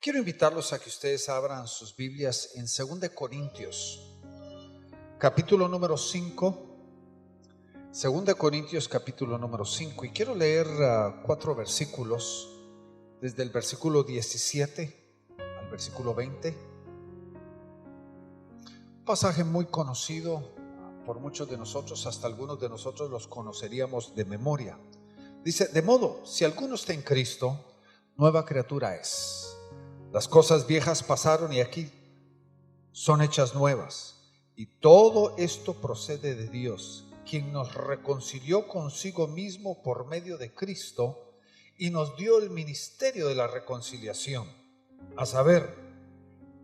Quiero invitarlos a que ustedes abran sus Biblias en 2 Corintios, capítulo número 5. 2 Corintios, capítulo número 5. Y quiero leer 4 versículos, desde el versículo 17 al versículo 20. Un pasaje muy conocido por muchos de nosotros, hasta algunos de nosotros los conoceríamos de memoria. Dice: de modo, si alguno está en Cristo, nueva criatura es. Las cosas viejas pasaron y aquí son hechas nuevas. Y todo esto procede de Dios, quien nos reconcilió consigo mismo por medio de Cristo y nos dio el ministerio de la reconciliación. A saber,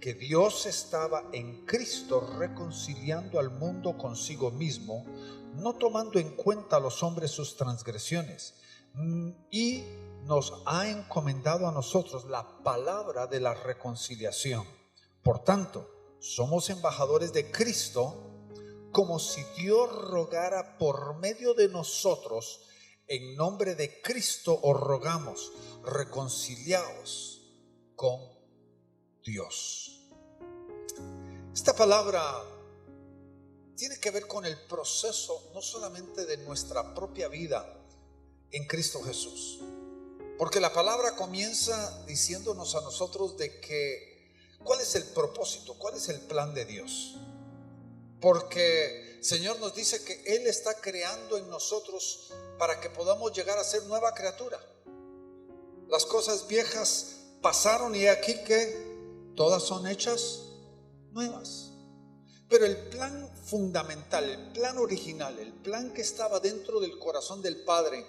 que Dios estaba en Cristo reconciliando al mundo consigo mismo, no tomando en cuenta a los hombres sus transgresiones, y nos ha encomendado a nosotros la palabra de la reconciliación. Por tanto, somos embajadores de Cristo, como si Dios rogara por medio de nosotros. En nombre de Cristo os rogamos, reconciliaos con Dios. Esta palabra tiene que ver con el proceso no solamente de nuestra propia vida en Cristo Jesús, porque la palabra comienza diciéndonos a nosotros de que cuál es el propósito, cuál es el plan de Dios. Porque el Señor nos dice que Él está creando en nosotros para que podamos llegar a ser nueva criatura. Las cosas viejas pasaron y aquí que todas son hechas nuevas. Pero el plan fundamental, el plan original, el plan que estaba dentro del corazón del Padre,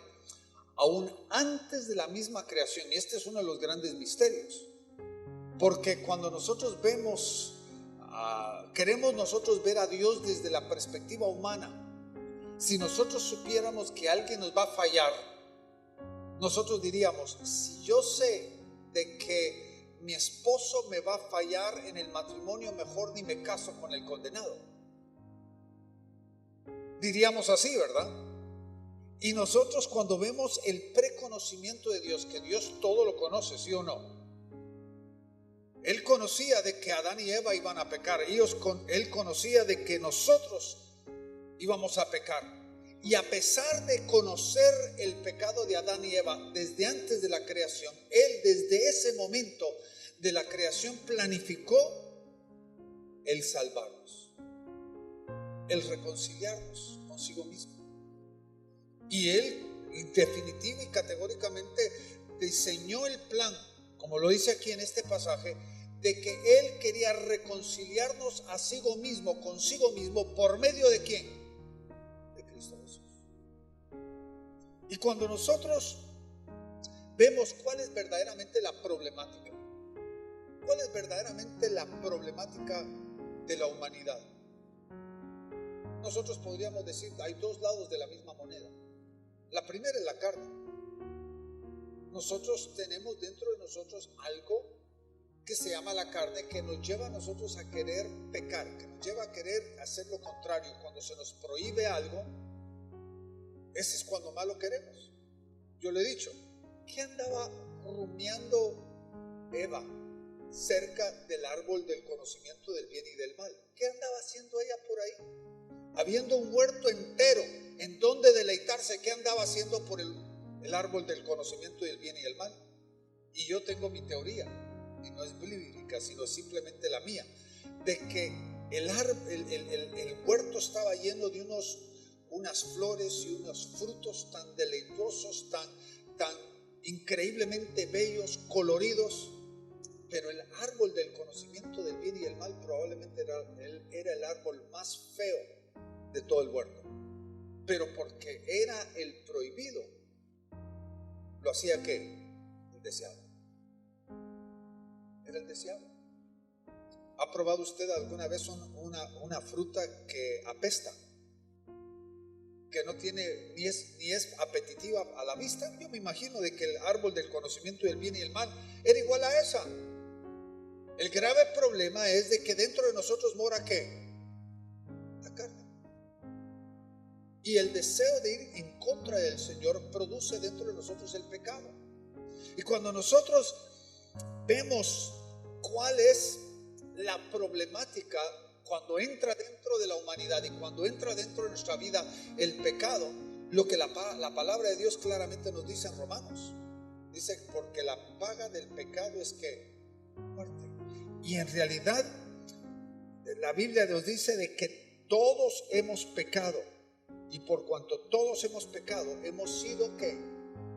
aún antes de la misma creación, y este es uno de los grandes misterios, porque cuando nosotros vemos, queremos nosotros ver a Dios desde la perspectiva humana. Si nosotros supiéramos que alguien nos va a fallar, nosotros diríamos: si yo sé de que mi esposo me va a fallar en el matrimonio, mejor ni me caso con el condenado. Diríamos así, ¿verdad? Y nosotros, cuando vemos el preconocimiento de Dios, que Dios todo lo conoce, ¿sí o no? Él conocía de que Adán y Eva iban a pecar. Él conocía de que nosotros íbamos a pecar. Y a pesar de conocer el pecado de Adán y Eva desde antes de la creación, Él desde ese momento de la creación planificó el salvarnos, el reconciliarnos consigo mismo. Y Él definitiva y categóricamente diseñó el plan, como lo dice aquí en este pasaje, de que Él quería reconciliarnos consigo mismo, ¿por medio de quién? De Cristo Jesús. Y cuando nosotros vemos cuál es verdaderamente la problemática, cuál es verdaderamente la problemática de la humanidad, nosotros podríamos decir: hay dos lados de la misma moneda. La primera es la carne. Nosotros tenemos dentro de nosotros algo que se llama la carne, que nos lleva a nosotros a querer pecar, que nos lleva a querer hacer lo contrario. Cuando se nos prohíbe algo, ese es cuando más lo queremos. Yo le he dicho: ¿qué andaba rumiando Eva cerca del árbol del conocimiento del bien y del mal? ¿Qué andaba haciendo ella por ahí? Habiendo un huerto entero en donde deleitarse, ¿qué andaba haciendo por el árbol del conocimiento del bien y el mal? Y yo tengo mi teoría, y no es bíblica, sino simplemente la mía, de que el huerto estaba lleno de unas flores y unos frutos tan deleitosos, tan increíblemente bellos, coloridos, pero el árbol del conocimiento del bien y el mal probablemente era el árbol más feo de todo el huerto. Pero porque era el prohibido, lo hacía ¿qué? El deseado. Era el deseado. ¿Ha probado usted alguna vez una fruta que apesta? Que no tiene ni es apetitiva a la vista. Yo me imagino de que el árbol del conocimiento del bien y el mal era igual a esa. El grave problema es de que dentro de nosotros mora ¿qué? La carne. Y el deseo de ir en contra del Señor produce dentro de nosotros el pecado. Y cuando nosotros vemos cuál es la problemática cuando entra dentro de la humanidad y cuando entra dentro de nuestra vida el pecado. Lo que la palabra de Dios claramente nos dice en Romanos. Dice, porque la paga del pecado es que muerte. Y en realidad la Biblia nos dice de que todos hemos pecado, y por cuanto todos hemos pecado, hemos sido ¿qué?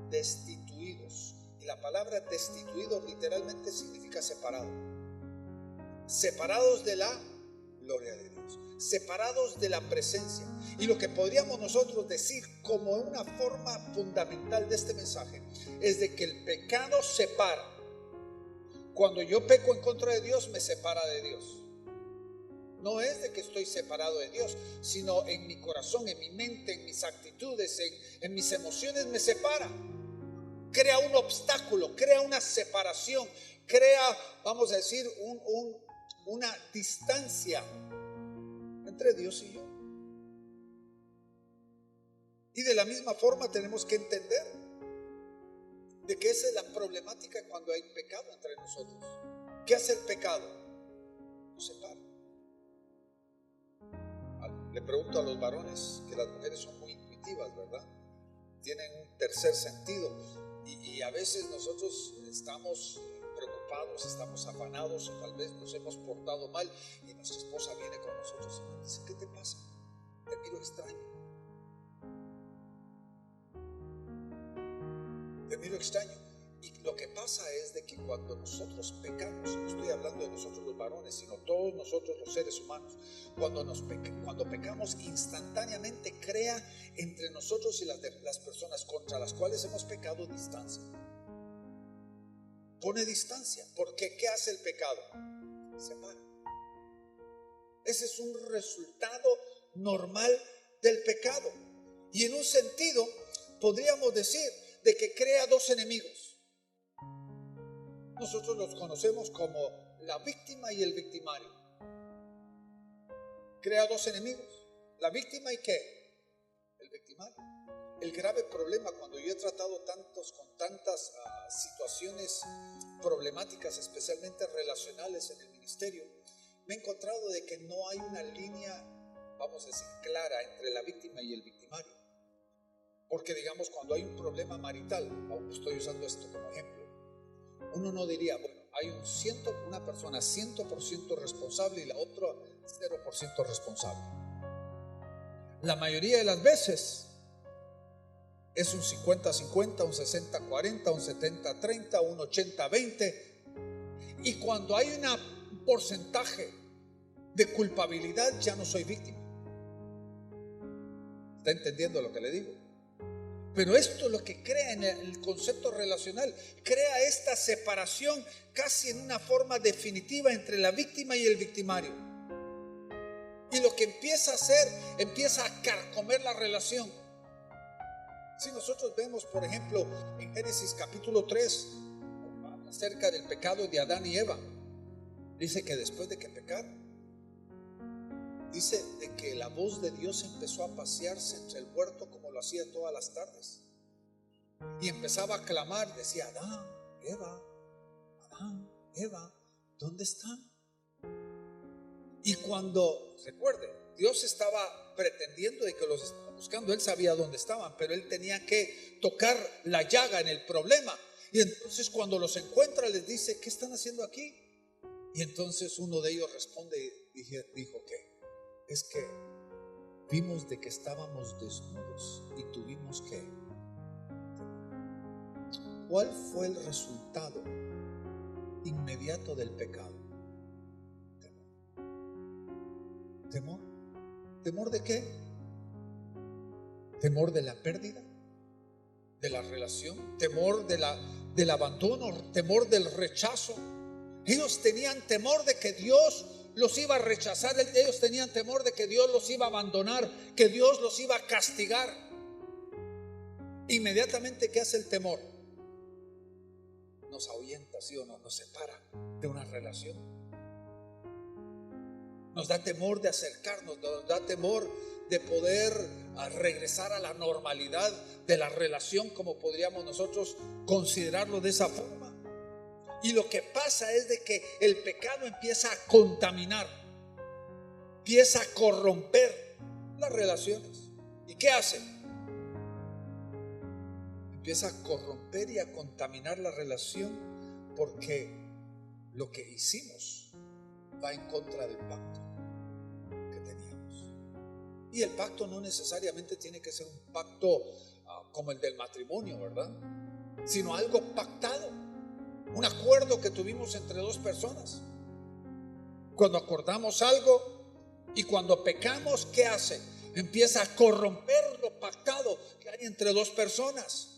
Destituidos. Y la palabra destituido literalmente significa separado. Separados de la gloria de Dios, separados de la presencia. Y lo que podríamos nosotros decir como una forma fundamental de este mensaje es de que el pecado separa. Cuando yo peco en contra de Dios, me separa de Dios. No es de que estoy separado de Dios, sino en mi corazón, en mi mente, en mis actitudes, en mis emociones me separa. Crea un obstáculo, crea una separación, crea, vamos a decir, una distancia entre Dios y yo. Y de la misma forma tenemos que entender de que esa es la problemática cuando hay pecado entre nosotros. ¿Qué hace el pecado? Nos separa. Le pregunto a los varones, que las mujeres son muy intuitivas, ¿verdad? Tienen un tercer sentido, y a veces nosotros estamos preocupados, estamos afanados, o tal vez nos hemos portado mal, y nuestra esposa viene con nosotros y nos dice, ¿qué te pasa? Te miro extraño. Te miro extraño. Y lo que pasa es de que cuando nosotros pecamos, no estoy hablando de nosotros los varones, sino todos nosotros los seres humanos, cuando pecamos, instantáneamente crea entre nosotros y las personas contra las cuales hemos pecado distancia. Pone distancia, porque ¿qué hace el pecado? Separa. Ese es un resultado normal del pecado. Y en un sentido podríamos decir de que crea dos enemigos. Nosotros los conocemos como la víctima y el victimario. Crea dos enemigos. La víctima y ¿qué? El victimario. El grave problema cuando yo he tratado con tantas situaciones problemáticas, especialmente relacionales en el ministerio, me he encontrado de que no hay una línea, vamos a decir, clara entre la víctima y el victimario. Porque digamos, cuando hay un problema marital, estoy usando esto como ejemplo, uno no diría, bueno, hay una persona 100% responsable y la otra 0% responsable. La mayoría de las veces es un 50-50, un 60-40, un 70-30, un 80-20. Y cuando hay un porcentaje de culpabilidad, ya no soy víctima. ¿Está entendiendo lo que le digo? Pero esto es lo que crea en el concepto relacional, crea esta separación casi en una forma definitiva entre la víctima y el victimario. Y lo que empieza a hacer, empieza a carcomer la relación. Si nosotros vemos, por ejemplo, en Génesis capítulo 3, acerca del pecado de Adán y Eva, dice que después de que pecaron, dice de que la voz de Dios empezó a pasearse entre el huerto como lo hacía todas las tardes. Y empezaba a clamar, decía, Adán, Eva, ¿dónde están? Y cuando, recuerde, Dios estaba pretendiendo de que los estaba buscando. Él sabía dónde estaban, pero él tenía que tocar la llaga en el problema. Y entonces cuando los encuentra les dice, ¿qué están haciendo aquí? Y entonces uno de ellos responde y dijo que es que vimos de que estábamos desnudos y tuvimos que. ¿Cuál fue el resultado inmediato del pecado? Temor. ¿Temor de qué? Temor de la pérdida de la relación, temor del abandono, temor del rechazo. Ellos tenían temor de que Dios los iba a rechazar, ellos tenían temor de que Dios los iba a abandonar, que Dios los iba a castigar. Inmediatamente, ¿qué hace el temor? Nos ahuyenta, ¿sí o no? Nos separa de una relación. Nos da temor de acercarnos, nos da temor de poder regresar a la normalidad de la relación, como podríamos nosotros considerarlo de esa forma. Y lo que pasa es de que el pecado empieza a contaminar, empieza a corromper las relaciones. ¿Y qué hace? Empieza a corromper y a contaminar la relación porque lo que hicimos va en contra del pacto que teníamos. Y el pacto no necesariamente tiene que ser un pacto como el del matrimonio, ¿verdad? Sino algo pactado, un acuerdo que tuvimos entre dos personas. Cuando acordamos algo y cuando pecamos, ¿qué hace? Empieza a corromper lo pactado que hay entre dos personas,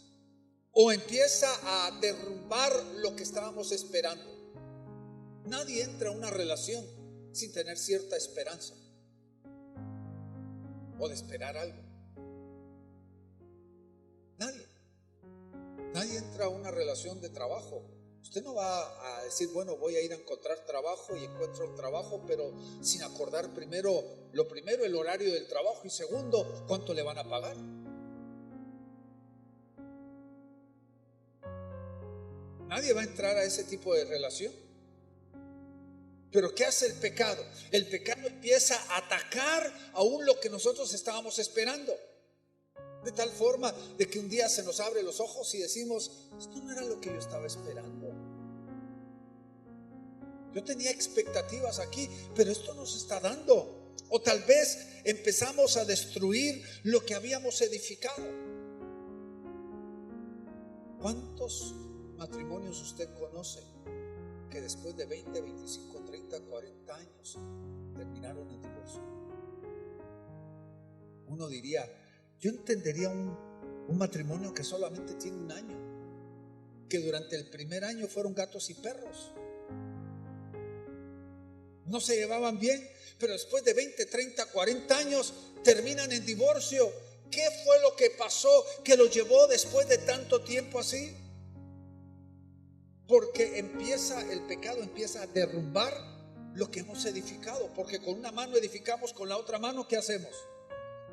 o empieza a derrumbar lo que estábamos esperando. Nadie entra a una relación sin tener cierta esperanza o de esperar algo. Nadie entra a una relación de trabajo. Usted no va a decir, bueno, voy a ir a encontrar trabajo y encuentro un trabajo, pero sin acordar primero, el horario del trabajo, y segundo, cuánto le van a pagar. Nadie va a entrar a ese tipo de relación. Pero ¿qué hace el pecado? El pecado empieza a atacar aún lo que nosotros estábamos esperando. De tal forma de que un día se nos abre los ojos y decimos, esto no era lo que yo estaba esperando. Yo tenía expectativas aquí, pero esto no se está dando. O tal vez empezamos a destruir lo que habíamos edificado. ¿Cuántos matrimonios usted conoce que después de 20, 25, 30, 40 años terminaron en divorcio? Uno diría, yo entendería un matrimonio que solamente tiene un año, que durante el primer año fueron gatos y perros, no se llevaban bien, pero después de 20, 30, 40 años terminan en divorcio. ¿Qué fue lo que pasó que los llevó después de tanto tiempo así? Porque el pecado empieza a derrumbar lo que hemos edificado, porque con una mano edificamos, con la otra mano, ¿qué hacemos?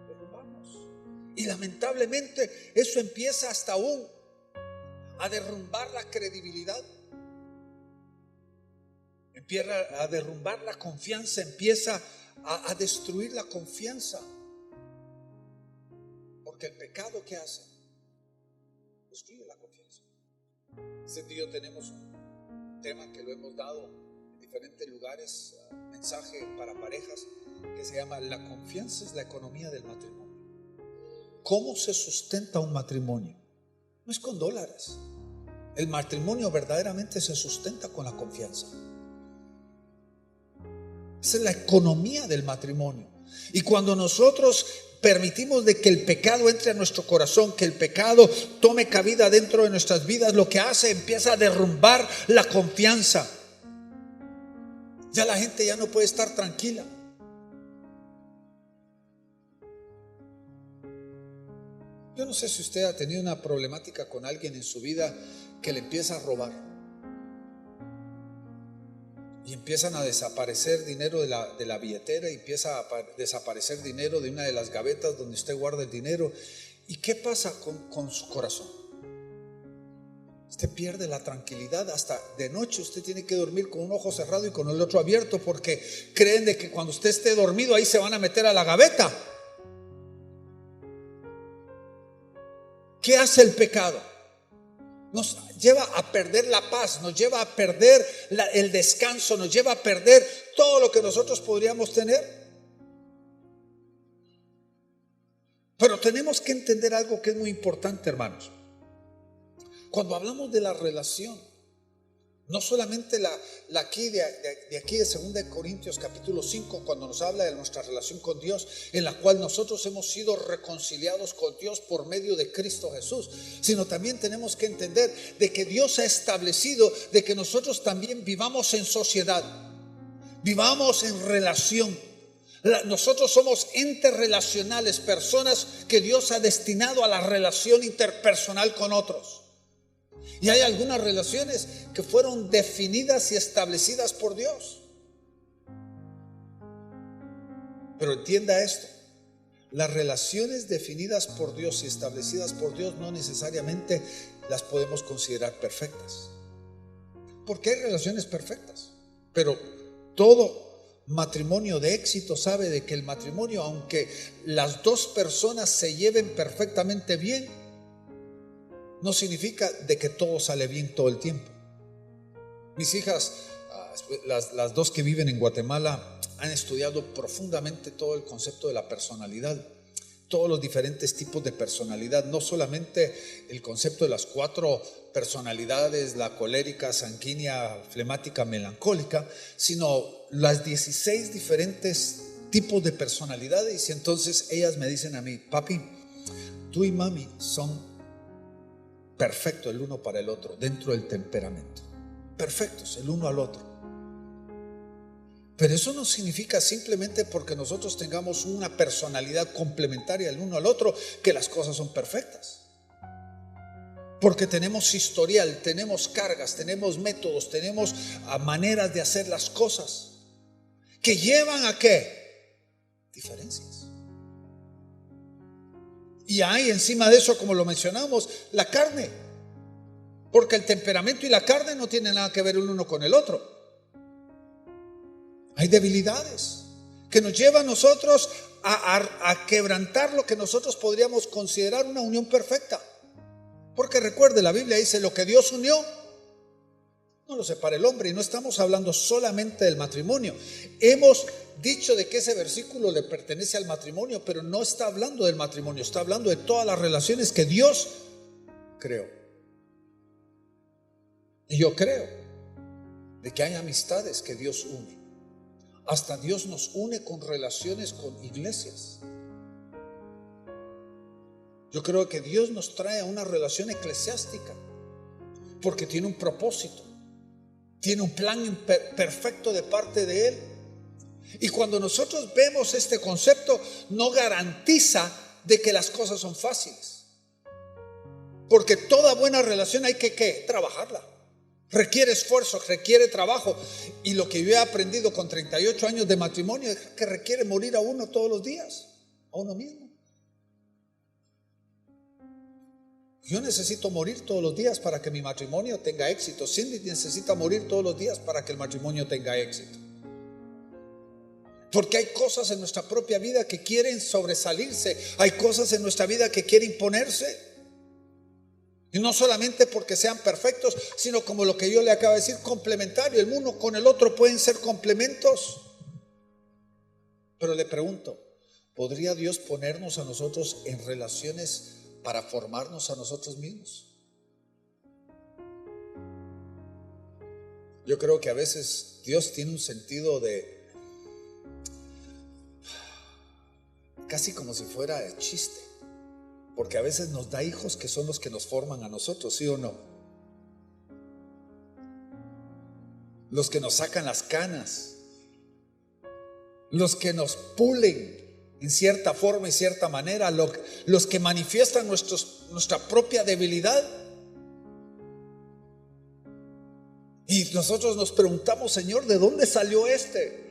Derrumbamos. Y lamentablemente eso empieza hasta aún a derrumbar la credibilidad, empieza a derrumbar la confianza, empieza a destruir la confianza. Porque el pecado, ¿qué hace? Destruye la confianza. Este día tenemos un tema que lo hemos dado en diferentes lugares, mensaje para parejas, que se llama La confianza es la economía del matrimonio. ¿Cómo se sustenta un matrimonio? No es con dólares. El matrimonio verdaderamente se sustenta con la confianza. Esa es la economía del matrimonio. Y cuando nosotros permitimos de que el pecado entre a nuestro corazón, que el pecado tome cabida dentro de nuestras vidas, lo que hace, empieza a derrumbar la confianza. Ya la gente ya no puede estar tranquila. Yo no sé si usted ha tenido una problemática con alguien en su vida que le empieza a robar y empiezan a desaparecer dinero de la billetera, y empieza a desaparecer dinero de una de las gavetas donde usted guarda el dinero. ¿Y qué pasa con su corazón? Usted pierde la tranquilidad. Hasta de noche usted tiene que dormir con un ojo cerrado y con el otro abierto, porque creen de que cuando usted esté dormido ahí se van a meter a la gaveta. ¿Qué hace el pecado? Nos lleva a perder la paz, nos lleva a perder el descanso, nos lleva a perder todo lo que nosotros podríamos tener. Pero tenemos que entender algo que es muy importante, hermanos. Cuando hablamos de la relación, no solamente de aquí de 2 Corintios capítulo 5, cuando nos habla de nuestra relación con Dios, en la cual nosotros hemos sido reconciliados con Dios por medio de Cristo Jesús, sino también tenemos que entender de que Dios ha establecido de que nosotros también vivamos en sociedad, vivamos en relación. Nosotros somos entes relacionales, personas que Dios ha destinado a la relación interpersonal con otros. Y hay algunas relaciones que fueron definidas y establecidas por Dios. Pero entienda esto: las relaciones definidas por Dios y establecidas por Dios no necesariamente las podemos considerar perfectas. porque hay relaciones perfectas. Pero todo matrimonio de éxito sabe de que el matrimonio, aunque las dos personas se lleven perfectamente bien, no significa de que todo sale bien todo el tiempo. Mis hijas, las dos que viven en Guatemala, han estudiado profundamente todo el concepto de la personalidad, todos los diferentes tipos de personalidad, no solamente el concepto de las 4 personalidades, la colérica, sanguínea, flemática, melancólica, sino las 16 diferentes tipos de personalidades. Y entonces ellas me dicen a mí: papi, tú y mami son perfectos el uno para el otro dentro del temperamento, perfectos el uno al otro. Pero eso no significa simplemente porque nosotros tengamos una personalidad complementaria el uno al otro que las cosas son perfectas. Porque tenemos historial, tenemos cargas, tenemos métodos, tenemos maneras de hacer las cosas que llevan a ¿qué? Diferencias. Y hay encima de eso, como lo mencionamos, la carne. Porque el temperamento y la carne no tienen nada que ver el uno con el otro. Hay debilidades que nos llevan a nosotros a quebrantar lo que nosotros podríamos considerar una unión perfecta. Porque recuerde, la Biblia dice: lo que Dios unió, no lo separa el hombre. Y no estamos hablando solamente del matrimonio. Hemos dicho de que ese versículo le pertenece al matrimonio, pero no está hablando del matrimonio, está hablando de todas las relaciones que Dios creó. Y yo creo de que hay amistades que Dios une. Hasta Dios nos une con relaciones con iglesias. Yo creo que Dios nos trae a una relación eclesiástica porque tiene un propósito, tiene un plan perfecto de parte de Él. Y cuando nosotros vemos este concepto, no garantiza de que las cosas son fáciles, porque toda buena relación hay que trabajarla. Requiere esfuerzo, requiere trabajo. Y lo que yo he aprendido con 38 años de matrimonio es que requiere morir a uno todos los días, a uno mismo. Yo necesito morir todos los días para que mi matrimonio tenga éxito. Cindy necesita morir todos los días para que el matrimonio tenga éxito. Porque hay cosas en nuestra propia vida que quieren sobresalirse. Hay cosas en nuestra vida que quieren imponerse. Y no solamente porque sean perfectos, sino como lo que yo le acabo de decir, complementario. El uno con el otro pueden ser complementos. Pero le pregunto, ¿podría Dios ponernos a nosotros en relaciones para formarnos a nosotros mismos? Yo creo que a veces Dios tiene un sentido de casi como si fuera de chiste, porque a veces nos da hijos que son los que nos forman a nosotros, ¿sí o no? Los que nos sacan las canas, los que nos pulen en cierta forma y cierta manera, los que manifiestan nuestra propia debilidad. Y nosotros nos preguntamos: Señor, ¿de dónde salió este?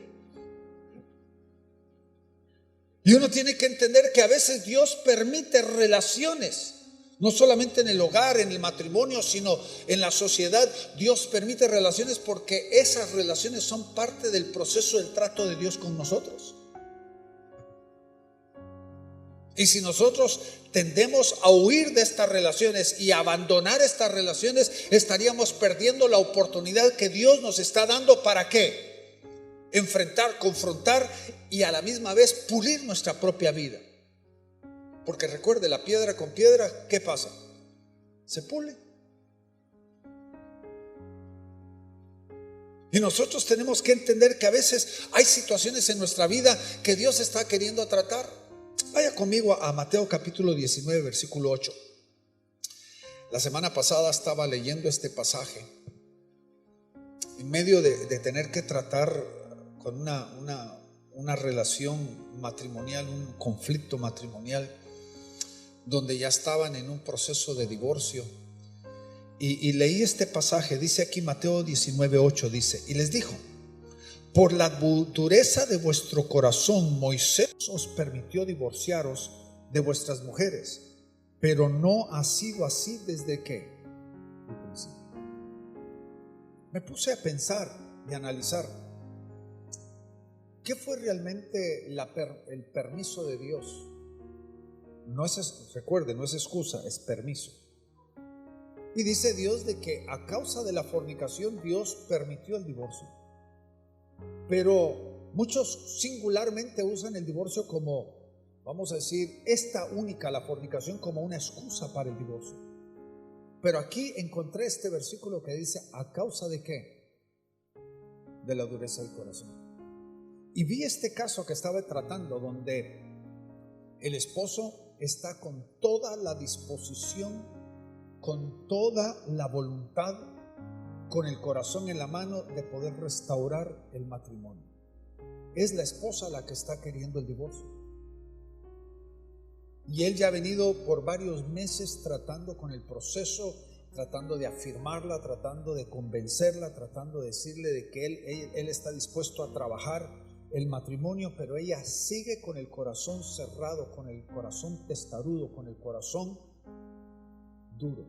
Y uno tiene que entender que a veces Dios permite relaciones, no solamente en el hogar, en el matrimonio, sino en la sociedad. Dios permite relaciones porque esas relaciones son parte del proceso del trato de Dios con nosotros. Y si nosotros tendemos a huir de estas relaciones y a abandonar estas relaciones, estaríamos perdiendo la oportunidad que Dios nos está dando. ¿Para qué? Enfrentar, confrontar y a la misma vez pulir nuestra propia vida. Porque recuerde, la piedra con piedra, ¿qué pasa? Se pule. Y nosotros tenemos que entender que a veces hay situaciones en nuestra vida que Dios está queriendo tratar. Vaya conmigo a Mateo capítulo 19, versículo 8. La semana pasada estaba leyendo este pasaje en medio de tener que tratar con una relación matrimonial, un conflicto matrimonial, donde ya estaban en un proceso de divorcio. Y leí este pasaje, dice aquí Mateo 19:8, dice: y les dijo: por la dureza de vuestro corazón, Moisés os permitió divorciaros de vuestras mujeres, pero no ha sido así desde ¿qué? El principio. me puse a pensar y analizar qué fue realmente el permiso de Dios. Recuerde, no es excusa, es permiso. Y dice Dios de que a causa de la fornicación Dios permitió el divorcio. Pero muchos singularmente usan el divorcio como, vamos a decir, la fornicación, como una excusa para el divorcio. Pero aquí encontré este versículo que dice, ¿a causa de qué? De la dureza del corazón. Y vi este caso que estaba tratando, donde el esposo está con toda la disposición, con toda la voluntad, con el corazón en la mano de poder restaurar el matrimonio. Es la esposa la que está queriendo el divorcio. Y él ya ha venido por varios meses tratando con el proceso, tratando de afirmarla, tratando de convencerla, tratando de decirle de que él está dispuesto a trabajar el matrimonio, pero ella sigue con el corazón cerrado, con el corazón testarudo, con el corazón duro,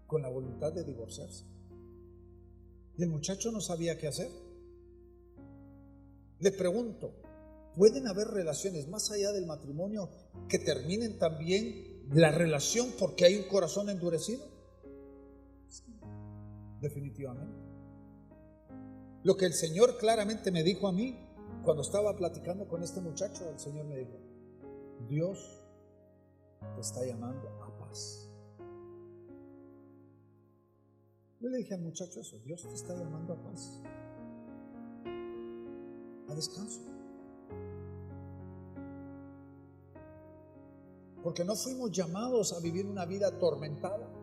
con la voluntad de divorciarse. Y el muchacho no sabía qué hacer. Le pregunto, ¿pueden haber relaciones más allá del matrimonio que terminen también la relación porque hay un corazón endurecido? Sí, definitivamente. Lo que el Señor claramente me dijo a mí cuando estaba platicando con este muchacho, el Señor me dijo, Dios te está llamando a paz. Yo le dije al muchacho eso, Dios te está llamando a paz, a descanso. Porque no fuimos llamados a vivir una vida atormentada.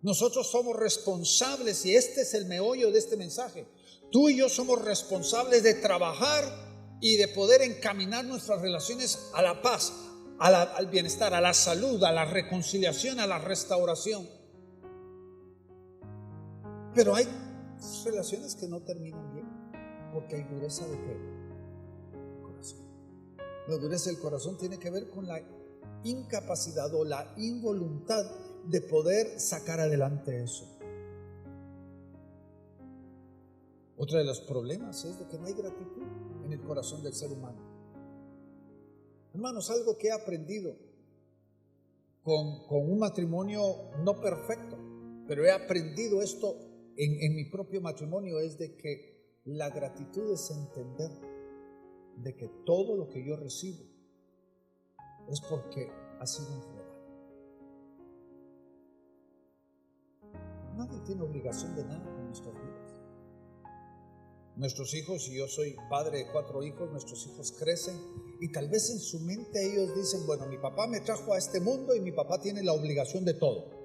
Nosotros somos responsables, y este es el meollo de este mensaje. Tú y yo somos responsables de trabajar y de poder encaminar nuestras relaciones a la paz, al bienestar, a la salud, a la reconciliación, a la restauración. Pero hay relaciones que no terminan bien porque hay dureza de ¿qué? Corazón. La dureza del corazón tiene que ver con la incapacidad o la involuntad de poder sacar adelante eso. Otro de los problemas es de que no hay gratitud en el corazón del ser humano. Hermanos, algo que he aprendido con un matrimonio no perfecto, pero he aprendido esto en mi propio matrimonio, es de que la gratitud es entender de que todo lo que yo recibo es porque ha sido un regalo. Nadie tiene obligación de nada con nuestras vidas. Nuestros hijos, y yo soy padre de 4 hijos, nuestros hijos crecen y tal vez en su mente ellos dicen, bueno, mi papá me trajo a este mundo y mi papá tiene la obligación de todo.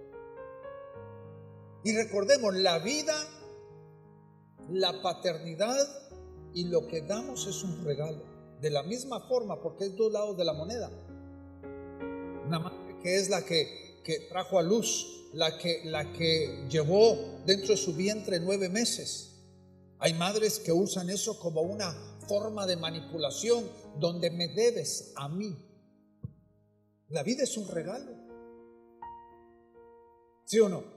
Y recordemos, la vida, la paternidad y lo que damos es un regalo. De la misma forma, porque es 2 lados de la moneda. Una madre que es la que trajo a luz, la que llevó dentro de su vientre 9 meses. Hay madres que usan eso como una forma de manipulación, donde me debes a mí. La vida es un regalo. ¿Sí o no?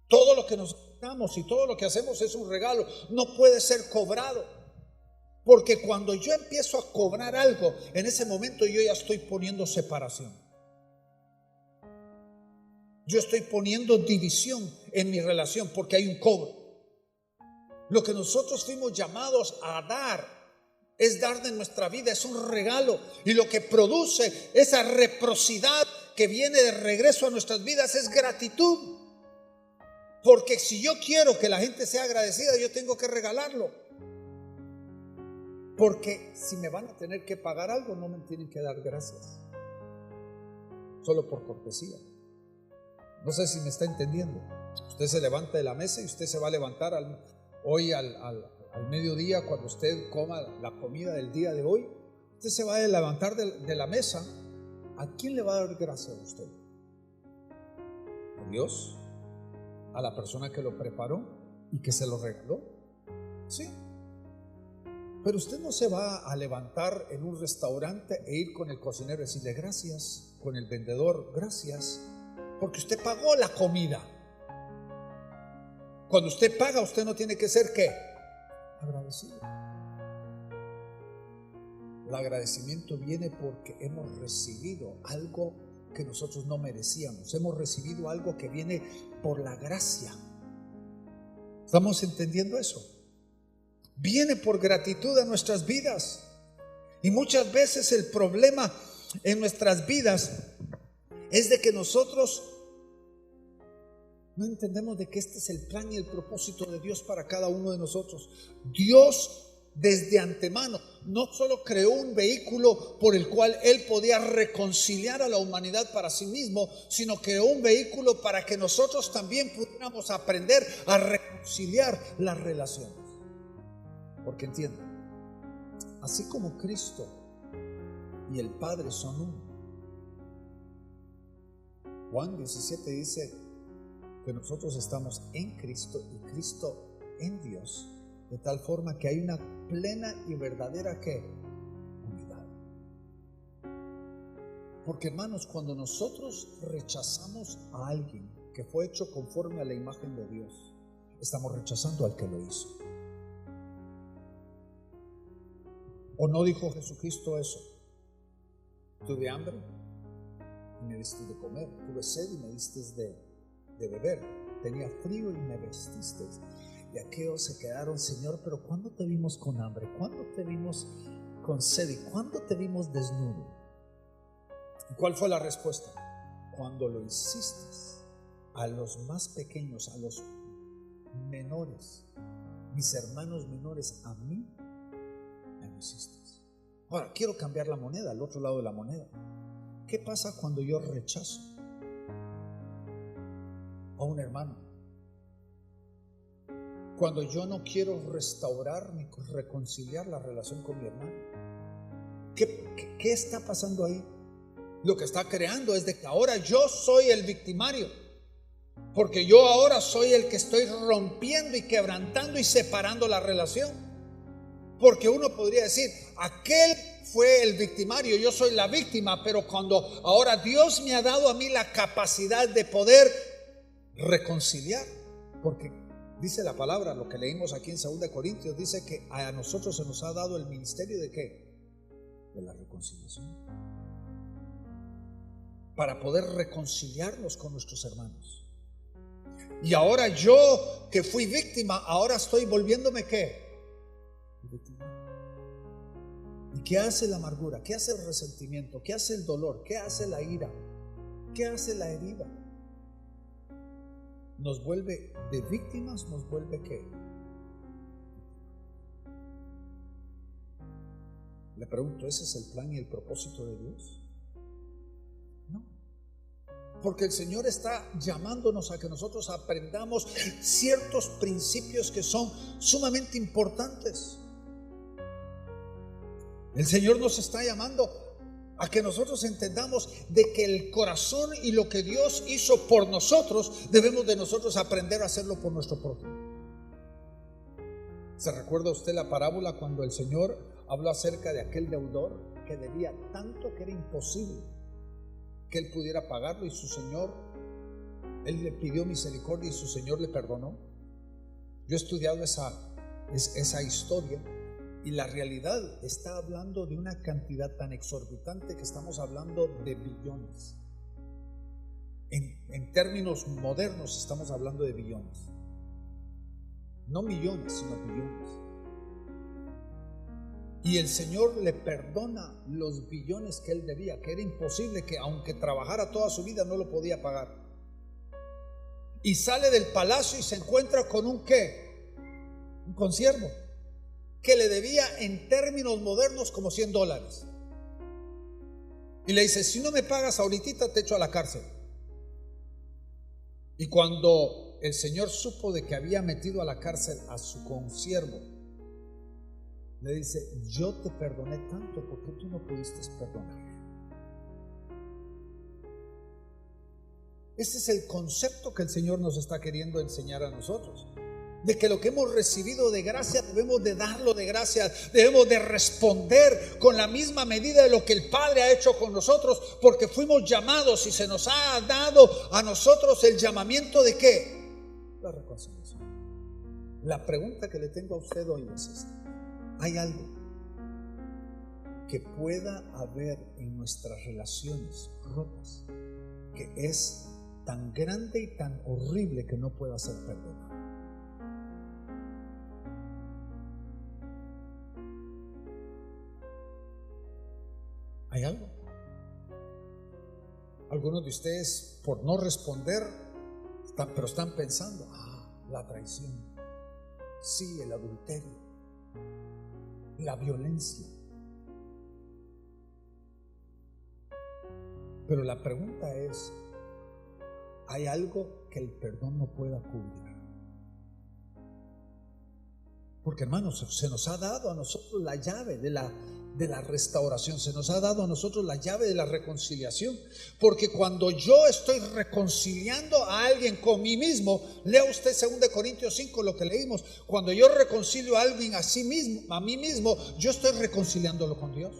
Todo lo que nos damos y todo lo que hacemos es un regalo. No puede ser cobrado. Porque cuando yo empiezo a cobrar algo, en ese momento yo ya estoy poniendo separación. Yo estoy poniendo división en mi relación porque hay un cobro. Lo que nosotros fuimos llamados a dar es dar de nuestra vida, es un regalo. Y lo que produce esa reciprocidad que viene de regreso a nuestras vidas es gratitud. Porque si yo quiero que la gente sea agradecida, yo tengo que regalarlo. Porque si me van a tener que pagar algo, no me tienen que dar gracias. Solo por cortesía. No sé si me está entendiendo. Usted se levanta de la mesa y usted se va a levantar hoy al mediodía, cuando usted coma la comida del día de hoy. Usted se va a levantar de la mesa. ¿A quién le va a dar gracias a usted? ¿A Dios? ¿A la persona que lo preparó y que se lo regaló? Sí. Pero usted no se va a levantar en un restaurante e ir con el cocinero y decirle gracias, con el vendedor gracias, porque usted pagó la comida. Cuando usted paga, usted no tiene que ser ¿qué? Agradecido. El agradecimiento viene porque hemos recibido algo que nosotros no merecíamos. Hemos recibido algo que viene por la gracia. ¿Estamos entendiendo eso? Viene por gratitud a nuestras vidas. Y muchas veces el problema en nuestras vidas es de que nosotros no entendemos de que este es el plan y el propósito de Dios para cada uno de nosotros. Dios desde antemano no solo creó un vehículo por el cual Él podía reconciliar a la humanidad para sí mismo, sino creó un vehículo para que nosotros también pudiéramos aprender a reconciliar las relaciones. Porque entienden, así como Cristo y el Padre son uno. Juan 17 dice que nosotros estamos en Cristo y Cristo en Dios, de tal forma que hay una plena y verdadera ¿qué? Unidad. Porque hermanos, cuando nosotros rechazamos a alguien que fue hecho conforme a la imagen de Dios, estamos rechazando al que lo hizo. ¿O no dijo Jesucristo eso? Tuve hambre y me diste de comer, tuve sed y me diste de beber, tenía frío y me vestiste. Y aquellos se quedaron: Señor, pero ¿cuándo te vimos con hambre? ¿Cuándo te vimos con sed? ¿Y cuándo te vimos desnudo? ¿Y cuál fue la respuesta? Cuando lo hiciste a los más pequeños, a los menores, mis hermanos menores, a mí me lo hiciste. Ahora, quiero cambiar la moneda, al otro lado de la moneda. ¿Qué pasa cuando yo rechazo a un hermano? Cuando yo no quiero restaurar ni reconciliar la relación con mi hermano. ¿Qué está pasando ahí? Lo que está creando es de que ahora yo soy el victimario, porque yo ahora soy el que estoy rompiendo y quebrantando y separando la relación. Porque uno podría decir, aquel fue el victimario, yo soy la víctima, pero cuando ahora Dios me ha dado a mí la capacidad de poder reconciliar, porque dice la palabra, lo que leímos aquí en 2 Corintios, dice que a nosotros se nos ha dado el ministerio ¿de qué? De la reconciliación. Para poder reconciliarnos con nuestros hermanos. Y ahora yo que fui víctima, ahora estoy volviéndome ¿qué? Víctima. ¿Y qué hace la amargura? ¿Qué hace el resentimiento? ¿Qué hace el dolor? ¿Qué hace la ira? ¿Qué hace la herida? Nos vuelve de víctimas, nos vuelve ¿qué? Le pregunto, ¿ese es el plan y el propósito de Dios? No. Porque el Señor está llamándonos a que nosotros aprendamos ciertos principios que son sumamente importantes. El Señor nos está llamando a que nosotros entendamos de que el corazón y lo que Dios hizo por nosotros, debemos de nosotros aprender a hacerlo por nuestro prójimo. ¿Se recuerda usted la parábola cuando el Señor habló acerca de aquel deudor que debía tanto que era imposible que él pudiera pagarlo, y su Señor, él le pidió misericordia y su Señor le perdonó? Yo he estudiado esa historia, y la realidad está hablando de una cantidad tan exorbitante que estamos hablando de billones. En términos modernos estamos hablando de billones. No millones, sino billones. Y el Señor le perdona los billones que él debía, que era imposible, que aunque trabajara toda su vida no lo podía pagar. Y sale del palacio y se encuentra con un ¿qué? Un consiervo que le debía en términos modernos como $100. Y le dice: si no me pagas ahorita te echo a la cárcel. Y cuando el Señor supo de que había metido a la cárcel a su consiervo, le dice: yo te perdoné tanto, ¿por qué tú no pudiste perdonar? Ese es el concepto que el Señor nos está queriendo enseñar a nosotros. de que lo que hemos recibido de gracia debemos de darlo de gracia, debemos de responder con la misma medida de lo que el Padre ha hecho con nosotros, porque fuimos llamados y se nos ha dado a nosotros el llamamiento de ¿qué? La reconciliación. La pregunta que le tengo a usted hoy es esta: ¿hay algo que pueda haber en nuestras relaciones rotas que es tan grande y tan horrible que no pueda ser perdonado? ¿Hay algo? Algunos de ustedes, por no responder, pero están pensando: la traición, sí, el adulterio, la violencia. Pero la pregunta es: ¿hay algo que el perdón no pueda cubrir? Porque, hermanos, se nos ha dado a nosotros la llave de la restauración, se nos ha dado a nosotros la llave de la reconciliación. Porque cuando yo estoy reconciliando a alguien con mí mismo, lea usted 2 Corintios 5, lo que leímos. Cuando yo reconcilio a alguien a sí mismo, a mí mismo, yo estoy reconciliándolo con Dios.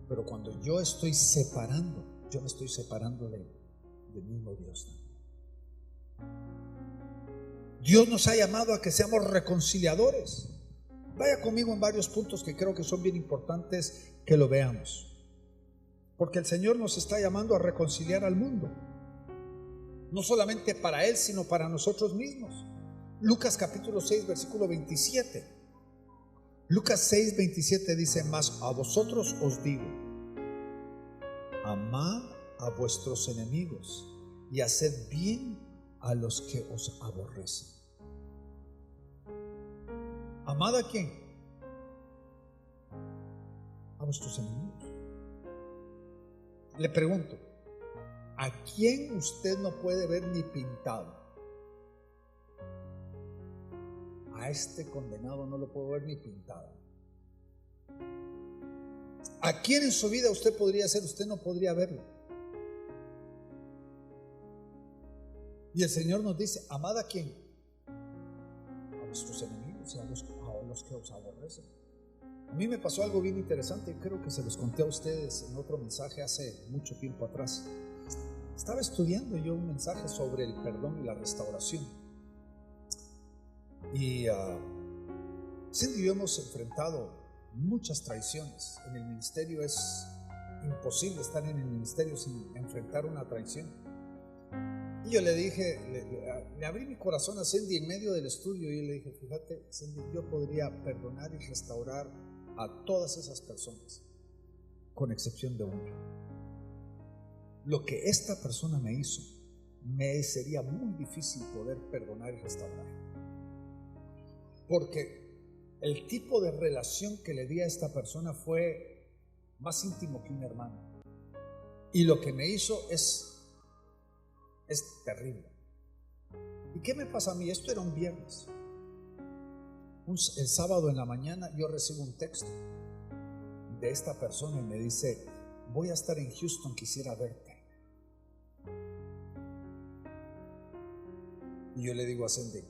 Pero cuando yo estoy separando, yo me estoy separando del mismo Dios también. Dios nos ha llamado a que seamos reconciliadores. Vaya conmigo en varios puntos que creo que son bien importantes que lo veamos. Porque el Señor nos está llamando a reconciliar al mundo, no solamente para Él, sino para nosotros mismos. Lucas capítulo 6, versículo 27. Lucas 6, 27 dice: mas a vosotros os digo, amad a vuestros enemigos y haced bien a los que os aborrecen. ¿Amad a quién? A vuestros enemigos. Le pregunto: ¿a quién usted no puede ver ni pintado? A este condenado no lo puedo ver ni pintado. ¿A quién en su vida usted podría ser? Usted no podría verlo. Y el Señor nos dice: amad a quién? A vuestros enemigos y a los que os aborrecen. A mí me pasó algo bien interesante, creo que se los conté a ustedes en otro mensaje hace mucho tiempo atrás. Estaba estudiando yo un mensaje sobre el perdón y la restauración. Y Cindy y yo hemos enfrentado muchas traiciones. En el ministerio es imposible estar en el ministerio sin enfrentar una traición. Y yo le dije, le abrí mi corazón a Cindy en medio del estudio y le dije: fíjate, Cindy, yo podría perdonar y restaurar a todas esas personas, con excepción de una. Lo que esta persona me hizo, me sería muy difícil poder perdonar y restaurar. Porque el tipo de relación que le di a esta persona fue más íntimo que un hermano. Y lo que me hizo es terrible. ¿Y qué me pasa a mí? Esto era un viernes. El sábado en la mañana yo recibo un texto de esta persona y me dice: voy a estar en Houston, quisiera verte. Y yo le digo a Cindy: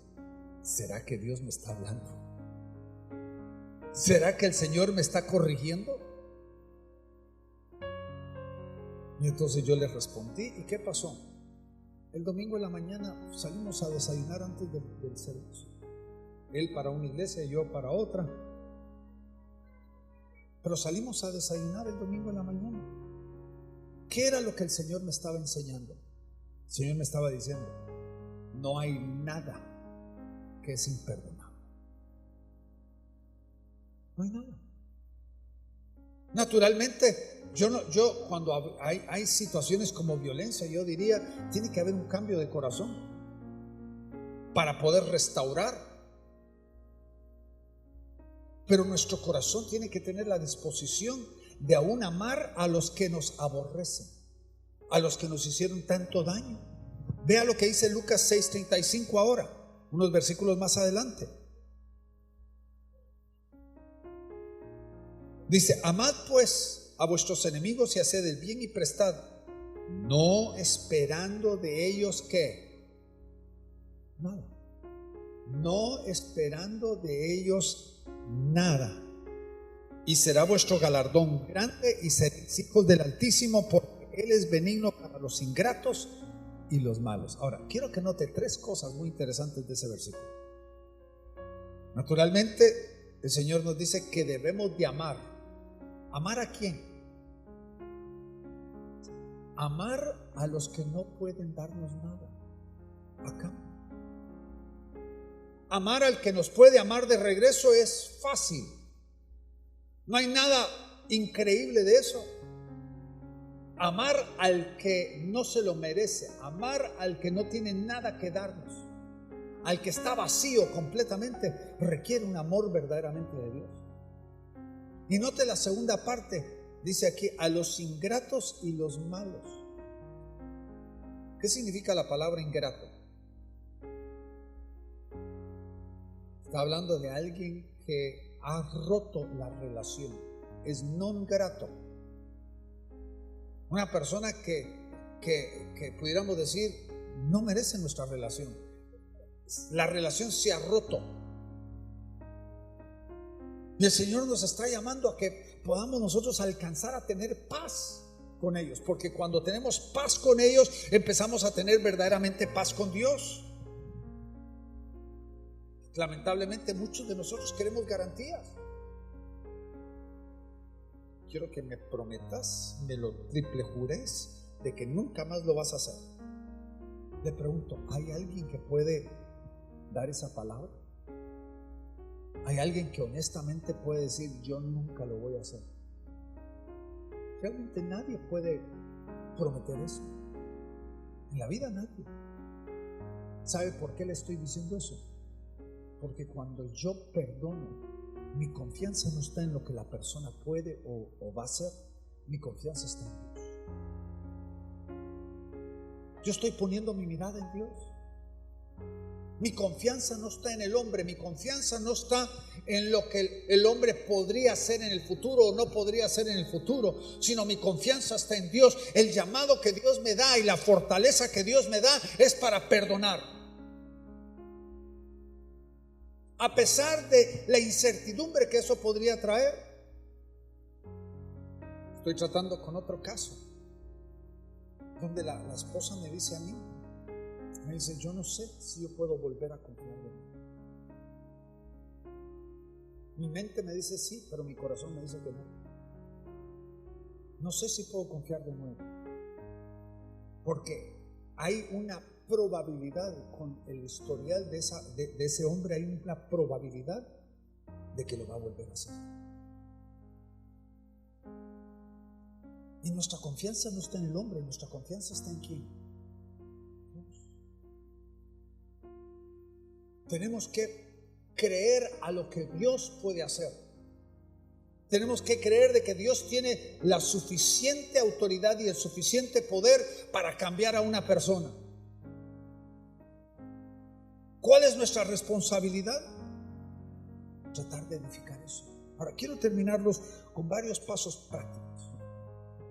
¿será que Dios me está hablando? ¿Será que el Señor me está corrigiendo? Y entonces yo le respondí: ¿y qué pasó? El domingo en la mañana salimos a desayunar antes del servicio. Él para una iglesia y yo para otra. Pero salimos a desayunar el domingo en la mañana. ¿Qué era lo que el Señor me estaba enseñando? El Señor me estaba diciendo: no hay nada que es imperdonable. No hay nada. Naturalmente, yo cuando hay situaciones como violencia, yo diría: tiene que haber un cambio de corazón para poder restaurar. Pero nuestro corazón tiene que tener la disposición de aún amar a los que nos aborrecen, a los que nos hicieron tanto daño. Vea lo que dice Lucas 6:35 ahora, unos versículos más adelante. Dice: amad pues a vuestros enemigos y haced el bien y prestad no esperando de ellos ¿qué? Nada. No esperando de ellos nada. Y será vuestro galardón grande y seréis hijos del Altísimo, porque Él es benigno para los ingratos y los malos. Ahora, quiero que note tres cosas muy interesantes de ese versículo. Naturalmente, el Señor nos dice que debemos de amar. ¿Amar a quién? Amar a los que no pueden darnos nada acá. Amar al que nos puede amar de regreso es fácil. No hay nada increíble de eso. Amar al que no se lo merece, amar al que no tiene nada que darnos, al que está vacío completamente, requiere un amor verdaderamente de Dios. Y note la segunda parte, dice aquí, a los ingratos y los malos. ¿Qué significa la palabra ingrato? Está hablando de alguien que ha roto la relación, es non grato. Una persona que pudiéramos decir no merece nuestra relación. La relación se ha roto. Y el Señor nos está llamando a que podamos nosotros alcanzar a tener paz con ellos, porque cuando tenemos paz con ellos empezamos a tener verdaderamente paz con Dios. Lamentablemente muchos de nosotros queremos garantías. Quiero que me prometas, me lo triple jures, de que nunca más lo vas a hacer. Le pregunto, ¿hay alguien que puede dar esa palabra? ¿Hay alguien que honestamente puede decir, yo nunca lo voy a hacer? Realmente nadie puede prometer eso. En la vida nadie. ¿Sabe por qué le estoy diciendo eso? Porque cuando yo perdono, mi confianza no está en lo que la persona puede o va a hacer. Mi confianza está en Dios. Yo estoy poniendo mi mirada en Dios. Mi confianza no está en el hombre. Mi confianza no está en lo que el hombre podría hacer en el futuro o no podría hacer en el futuro, sino mi confianza está en Dios. El llamado que Dios me da y la fortaleza que Dios me da es para perdonar. A pesar de la incertidumbre que eso podría traer. Estoy tratando con otro caso, donde la esposa me dice a mí, me dice, yo no sé si yo puedo volver a confiar en él. Mi mente me dice sí, pero mi corazón me dice que no. No sé si puedo confiar de nuevo, porque hay una probabilidad con el historial de ese hombre, hay una probabilidad de que lo va a volver a hacer. Y nuestra confianza no está en el hombre, nuestra confianza está en ¿quién? Dios. Tenemos que creer a lo que Dios puede hacer. Tenemos que creer de que Dios tiene la suficiente autoridad y el suficiente poder para cambiar a una persona. ¿Cuál es nuestra responsabilidad? Tratar de edificar eso. Ahora quiero terminarlos con varios pasos prácticos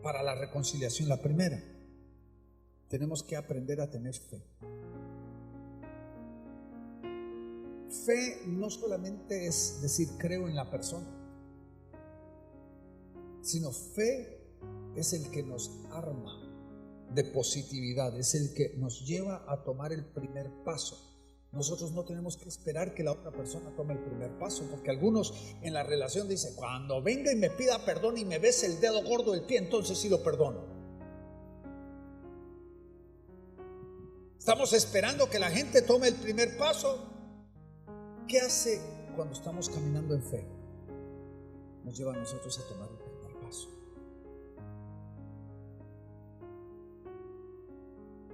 para la reconciliación. La primera, tenemos que aprender a tener fe. Fe no solamente es decir creo en la persona, sino fe es el que nos arma de positividad, es el que nos lleva a tomar el primer paso. Nosotros no tenemos que esperar que la otra persona tome el primer paso, porque algunos en la relación dicen, cuando venga y me pida perdón y me bese el dedo gordo del pie, entonces sí lo perdono. Estamos esperando que la gente tome el primer paso. ¿Qué hace cuando estamos caminando en fe? Nos lleva a nosotros a tomar el primer paso.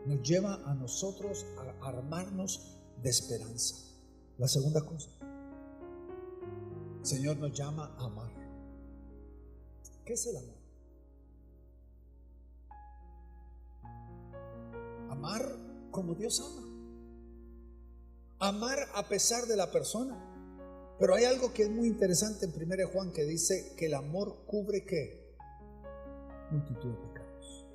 Nos lleva a nosotros a armarnos de esperanza. La segunda cosa, el Señor nos llama a amar. ¿Qué es el amor? Amar como Dios ama. Amar a pesar de la persona. Pero hay algo que es muy interesante en 1 Juan que dice que el amor cubre ¿qué? Multitud de pecados.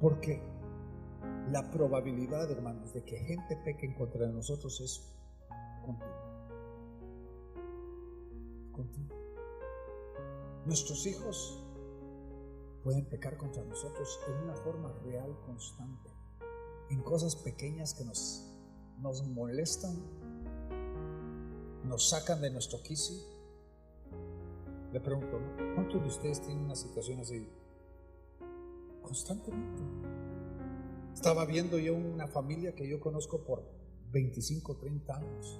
Porque la probabilidad, hermanos, de que gente peque en contra de nosotros es continua. Nuestros hijos pueden pecar contra nosotros en una forma real, constante, en cosas pequeñas que nos molestan, nos sacan de nuestro quicio. Le pregunto, ¿cuántos de ustedes tienen una situación así? Constantemente. Estaba viendo yo una familia que yo conozco por 25, 30 años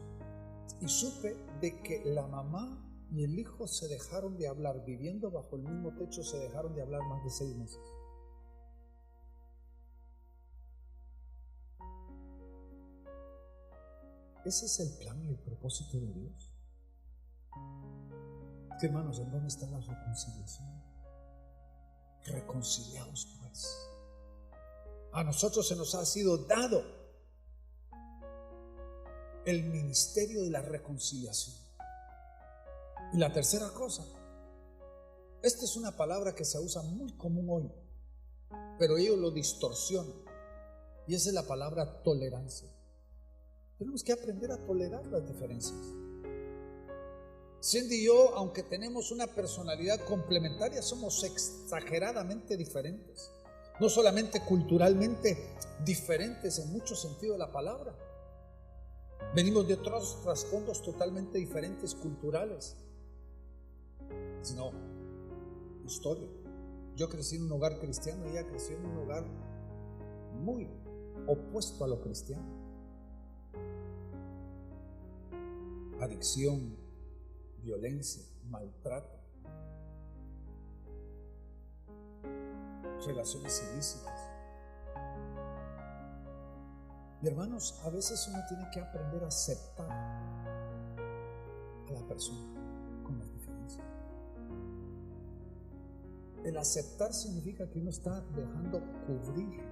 y supe de que la mamá y el hijo se dejaron de hablar, viviendo bajo el mismo techo, se dejaron de hablar más de 6 meses. Ese es el plan y el propósito de Dios. Hermanos, ¿en dónde está la reconciliación? Reconciliados pues. A nosotros se nos ha sido dado el ministerio de la reconciliación. Y la tercera cosa, esta es una palabra que se usa muy común hoy, pero ellos lo distorsionan, y esa es la palabra tolerancia. Tenemos que aprender a tolerar las diferencias. Cindy y yo, aunque tenemos una personalidad complementaria, somos exageradamente diferentes. No solamente culturalmente diferentes en mucho sentido de la palabra. Venimos de otros trasfondos totalmente diferentes culturales, sino historia. Yo crecí en un hogar cristiano y ella creció en un hogar muy opuesto a lo cristiano. Adicción, violencia, maltrato, relaciones ilícitas. Y hermanos, a veces uno tiene que aprender a aceptar a la persona con las diferencias. El aceptar significa que uno está dejando cubrir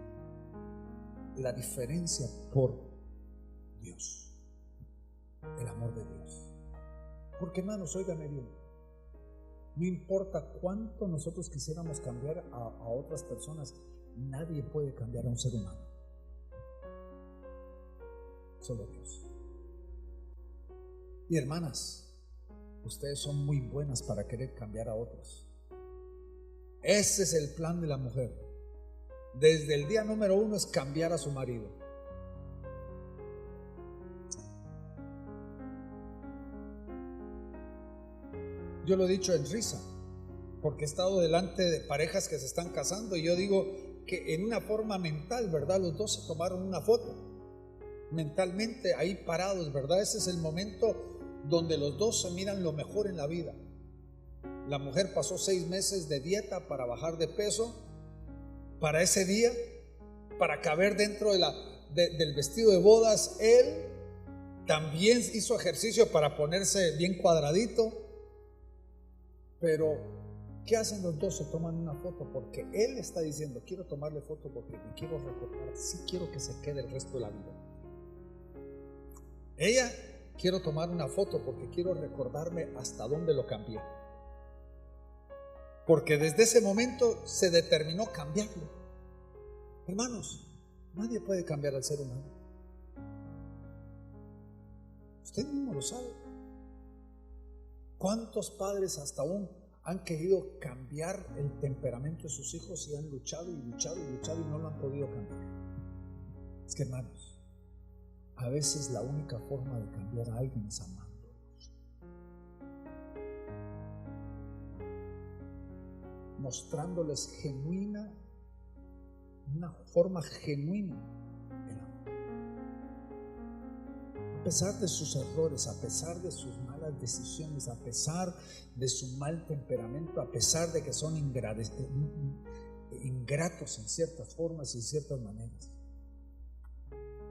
la diferencia por Dios, el amor de Dios. Porque hermanos, óigame bien, no importa cuánto nosotros quisiéramos cambiar a otras personas, nadie puede cambiar a un ser humano, solo Dios. Y hermanas, ustedes son muy buenas para querer cambiar a otros. Ese es el plan de la mujer. Desde el día número 1 es cambiar a su marido. Yo lo he dicho en risa, porque he estado delante de parejas que se están casando y yo digo que en una forma mental, ¿verdad? Los dos se tomaron una foto, mentalmente ahí parados, ¿verdad? Ese es el momento donde los dos se miran lo mejor en la vida. La mujer pasó 6 meses de dieta para bajar de peso, para ese día, para caber dentro del vestido de bodas. Él también hizo ejercicio para ponerse bien cuadradito. Pero, ¿qué hacen los dos? Se toman una foto porque él está diciendo, quiero tomarle foto porque me quiero recordar, sí quiero que se quede el resto de la vida. Ella, quiero tomar una foto porque quiero recordarme hasta dónde lo cambié. Porque desde ese momento se determinó cambiarlo. Hermanos, nadie puede cambiar al ser humano. Usted mismo lo sabe. ¿Cuántos padres hasta aún han querido cambiar el temperamento de sus hijos y han luchado y luchado y luchado y no lo han podido cambiar? Es que hermanos, a veces la única forma de cambiar a alguien es amándolos, mostrándoles una forma genuina el amor. A pesar de sus errores, a pesar de sus malas decisiones, a pesar de su mal temperamento, a pesar de que son ingratos en ciertas formas y en ciertas maneras.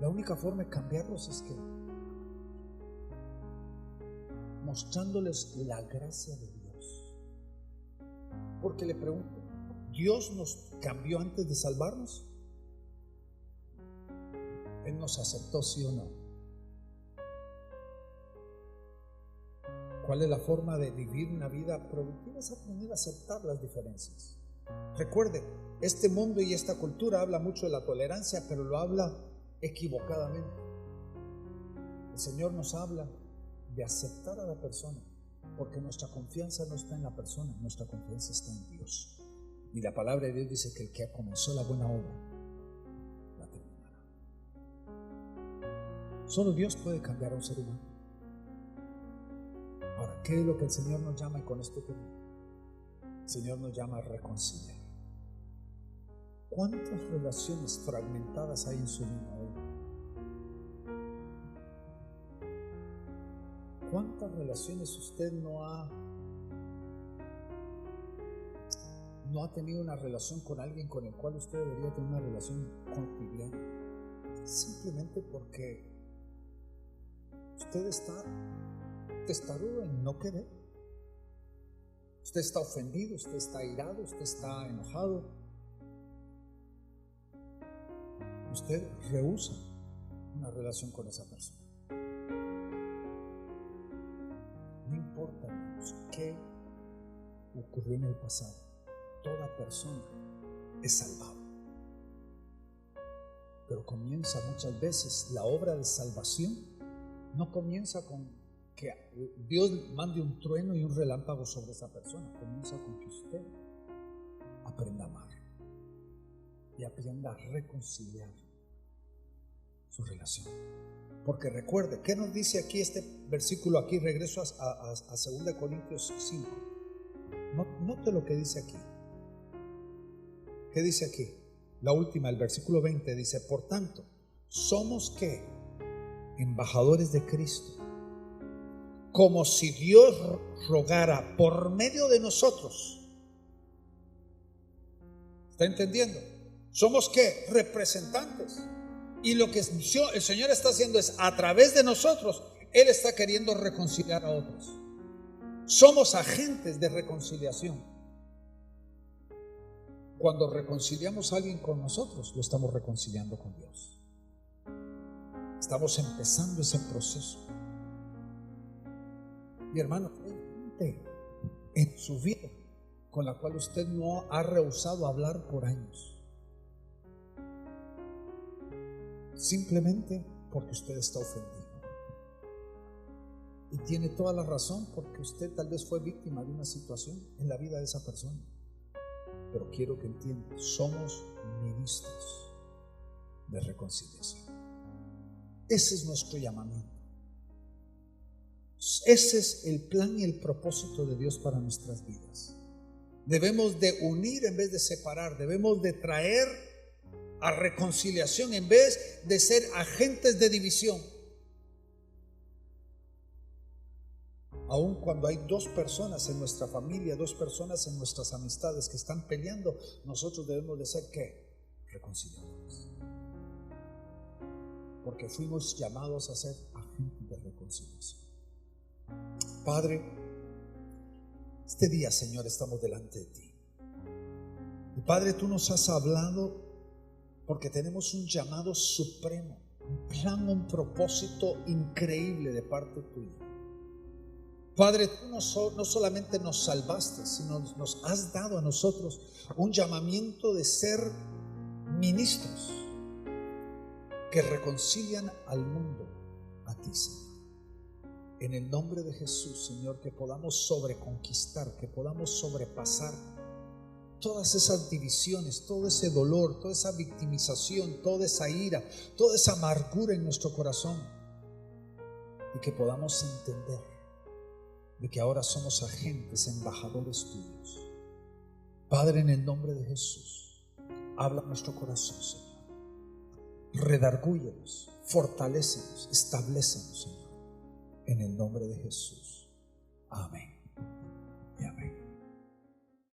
La única forma de cambiarlos es que mostrándoles la gracia de Dios. Porque le pregunto, ¿Dios nos cambió antes de salvarnos? Él nos aceptó, ¿sí o no? ¿Cuál es la forma de vivir una vida productiva? Es aprender a aceptar las diferencias. Recuerde, este mundo y esta cultura habla mucho de la tolerancia, pero lo habla equivocadamente. El Señor nos habla de aceptar a la persona, porque nuestra confianza no está en la persona, nuestra confianza está en Dios. Y la palabra de Dios dice que el que comenzó la buena obra la terminará. Solo Dios puede cambiar a un ser humano. Ahora, ¿qué es lo que el Señor nos llama? Y con esto termino. El Señor nos llama a reconciliar. ¿Cuántas relaciones fragmentadas hay en su vida hoy? ¿Cuántas relaciones usted no ha tenido una relación con alguien con el cual usted debería tener una relación cotidiana? Simplemente porque usted está testarudo en no querer. Usted está ofendido, usted está airado, usted está enojado. Usted rehúsa una relación con esa persona. No importa, hermanos, qué ocurrió en el pasado, toda persona es salvable. Pero comienza muchas veces la obra de salvación, no comienza con que Dios mande un trueno y un relámpago sobre esa persona. Comienza con que usted aprenda a amar y aprenda a reconciliar su relación. Porque recuerde, ¿qué nos dice aquí este versículo? Aquí regreso a 2 Corintios 5. Note lo que dice aquí. ¿Qué dice aquí? La última, el versículo 20 dice: por tanto, somos ¿qué? Embajadores de Cristo, como si Dios rogara por medio de nosotros. ¿Está entendiendo? Somos ¿qué? Representantes. Y lo que el Señor está haciendo es, a través de nosotros, Él está queriendo reconciliar a otros. Somos agentes de reconciliación. Cuando reconciliamos a alguien con nosotros, lo estamos reconciliando con Dios. Estamos empezando ese proceso. Mi hermano, hay gente en su vida con la cual usted no ha rehusado hablar por años, simplemente porque usted está ofendido. Y tiene toda la razón, porque usted tal vez fue víctima de una situación en la vida de esa persona. Pero quiero que entienda, somos ministros de reconciliación. Ese es nuestro llamamiento. Ese es el plan y el propósito de Dios para nuestras vidas. Debemos de unir en vez de separar. Debemos de traer a reconciliación en vez de ser agentes de división. Aun cuando hay dos personas en nuestra familia, dos personas en nuestras amistades que están peleando, nosotros debemos de ser ¿qué? Reconciliadores. Porque fuimos llamados a ser agentes de reconciliación. Padre, este día, Señor, estamos delante de ti. Y Padre, tú nos has hablado porque tenemos un llamado supremo, un plan, un propósito increíble de parte tuya. Padre, tú no solamente nos salvaste, sino nos has dado a nosotros un llamamiento de ser ministros que reconcilian al mundo a ti, Señor. En el nombre de Jesús, Señor, que podamos sobreconquistar, que podamos sobrepasar todas esas divisiones, todo ese dolor, toda esa victimización, toda esa ira, toda esa amargura en nuestro corazón, y que podamos entender de que ahora somos agentes, embajadores tuyos. Padre, en el nombre de Jesús, habla nuestro corazón, Señor. Redargúyenos, fortalécenos, establécenos, Señor. En el nombre de Jesús. Amén y amén.